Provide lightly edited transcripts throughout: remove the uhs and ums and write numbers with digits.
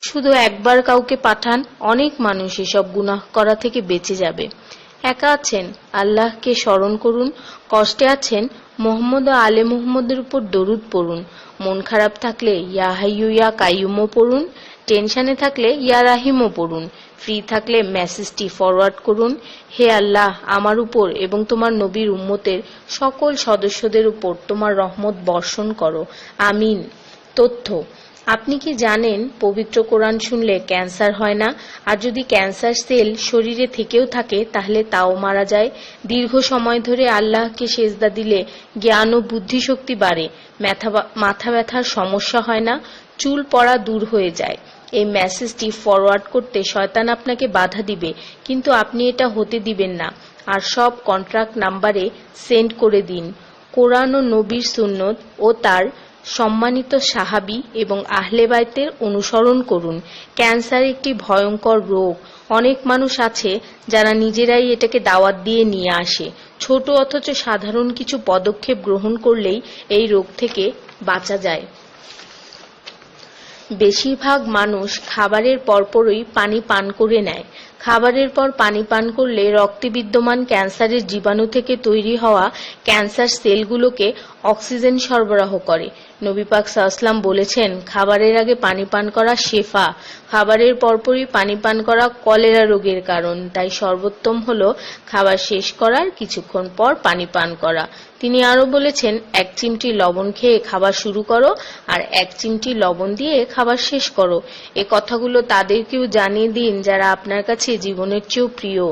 শুধু একবার কাউকে পাঠান, অনেক মানুষ এসব গুনাহ করা থেকে বেঁচে যাবে। একা আছেন, আল্লাহকে স্মরণ করুন। কষ্টে আছেন, মুহাম্মদ ও আলে মুহাম্মদের উপর দরুদ পড়ুন। মন খারাপ থাকলে ইয়া হাইয়্যু ইয়া কাইয়্যুমও পড়ুন। টেনশনে থাকলে ইয়া রাহিমও পড়ুন। ফ্রি থাকলে মেসেজটি ফরওয়ার্ড করুন, হে আল্লাহ, আমার উপর এবং তোমার নবীর উম্মতের সকল সদস্যদের উপর তোমার রহমত বর্ষণ করো, আমিন। তথ্য: আপনি কি জানেন পবিত্র কোরআন শুনলে ক্যান্সার হয় না? আর যদি ক্যান্সার সেল শরীরে থেকেও থাকে তাহলে তাও মারা যায়। দীর্ঘ সময় ধরে আল্লাহকে সেজদা দিলে জ্ঞান ও বুদ্ধিশক্তি বাড়ে। মাথা ব্যথার সমস্যা হয় না, চুল পড়া দূর হয়ে যায়। এই মেসেজটি ফরওয়ার্ড করতে শয়তান আপনাকে বাধা দিবে, কিন্তু আপনি এটা হতে দিবেন না। আর সব কন্ট্রাক্ট নাম্বারে সেন্ড করে দিন। কোরআন ও নবীর সুন্নত ও তার সম্মানিত সাহাবী এবং আহলে বাইতের অনুসরণ করুন। ক্যান্সার একটি ভয়ঙ্কর রোগ। অনেক মানুষ আছে যারা নিজেরাই এটাকে দাওয়াত দিয়ে নিয়ে আসে। ছোট অথচ সাধারণ কিছু পদক্ষেপ গ্রহণ করলেই এই রোগ থেকে বাঁচা যায়। বেশিরভাগ মানুষ খাবারের পরপরই পানি পান করে নেয়। খাবারের পর পানি পান করলে রক্তে বিদ্যমান ক্যান্সারের জীবাণু থেকে তৈরি হওয়া ক্যান্সার সেলগুলোকে অক্সিজেন সরবরাহ করে। নবী পাক সাল্লাল্লাহু আলাইহি বলেছেন, খাবারের আগে পানি পান করা শেফা। খাবারের পরপরই পানি পান করা কলেরা রোগের কারণ। তাই সর্বোত্তম হলো খাবার শেষ করার কিছুক্ষণ পর পানি পান করা। তিনি আরো বলেছেন, 1 চিমটি লবণ খেয়ে খাবার শুরু করো আর 1 চিমটি লবণ দিয়ে খাবার শেষ করো। এ কথাগুলো তাদেরকেও জানিয়ে দিন যারা আপনার কাছে জীবনের চেয়েও প্রিয়।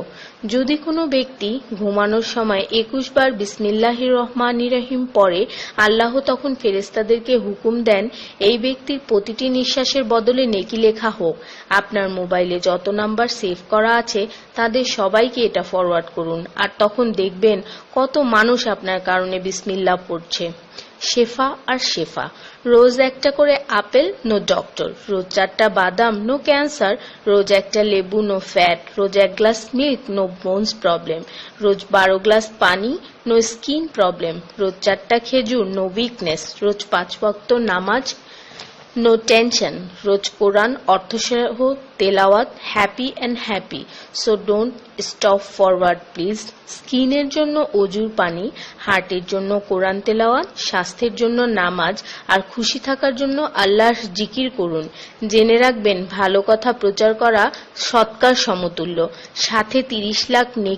যদি কোনো ব্যক্তি ঘুমানোর সময় 21 বার বিসমিল্লাহির রহমানির রহিম পড়ে, আল্লাহ তখন ফেরেশতাদেরকে হুকুম দেন এই ব্যক্তির প্রতিটি নিঃশ্বাসের বদলে নেকি লেখা হোক। আপনার মোবাইলে যত নাম্বার সেভ করা আছে তাদের সবাইকে এটা ফরওয়ার্ড করুন, আর তখন দেখবেন কত মানুষ আপনার কারণে বিসমিল্লাহ পড়ছে। শেফা আর শেফা। রোজ একটা করে আপেল, নো ডক্টর। রোজ 4টা বাদাম, নো ক্যান্সার। রোজ একটা লেবু, নো ফ্যাট। রোজ 1 glass milk, no bones problem. রোজ 12 গ্লাস পানি, নো স্কিন প্রবলেম। রোজ 4টা খেজুর, নো উইকনেস। রোজ 5 ওয়াক্ত নামাজ, নো টেনশন। রোজ কোরআন অর্থসহ তেলাওয়াত, happy and happy. So don't stop forward please. স্কিনের জন্য অজুর পানি, হার্টের জন্য কোরআন তেলাওয়াত, স্বাস্থ্যের জন্য নামাজ, আর খুশি থাকার জন্য আল্লাহর জিকির করুন। জেনে রাখবেন, ভালো কথা প্রচার করা সৎকার সমতুল্য, সাথে 30 লাখ নেকি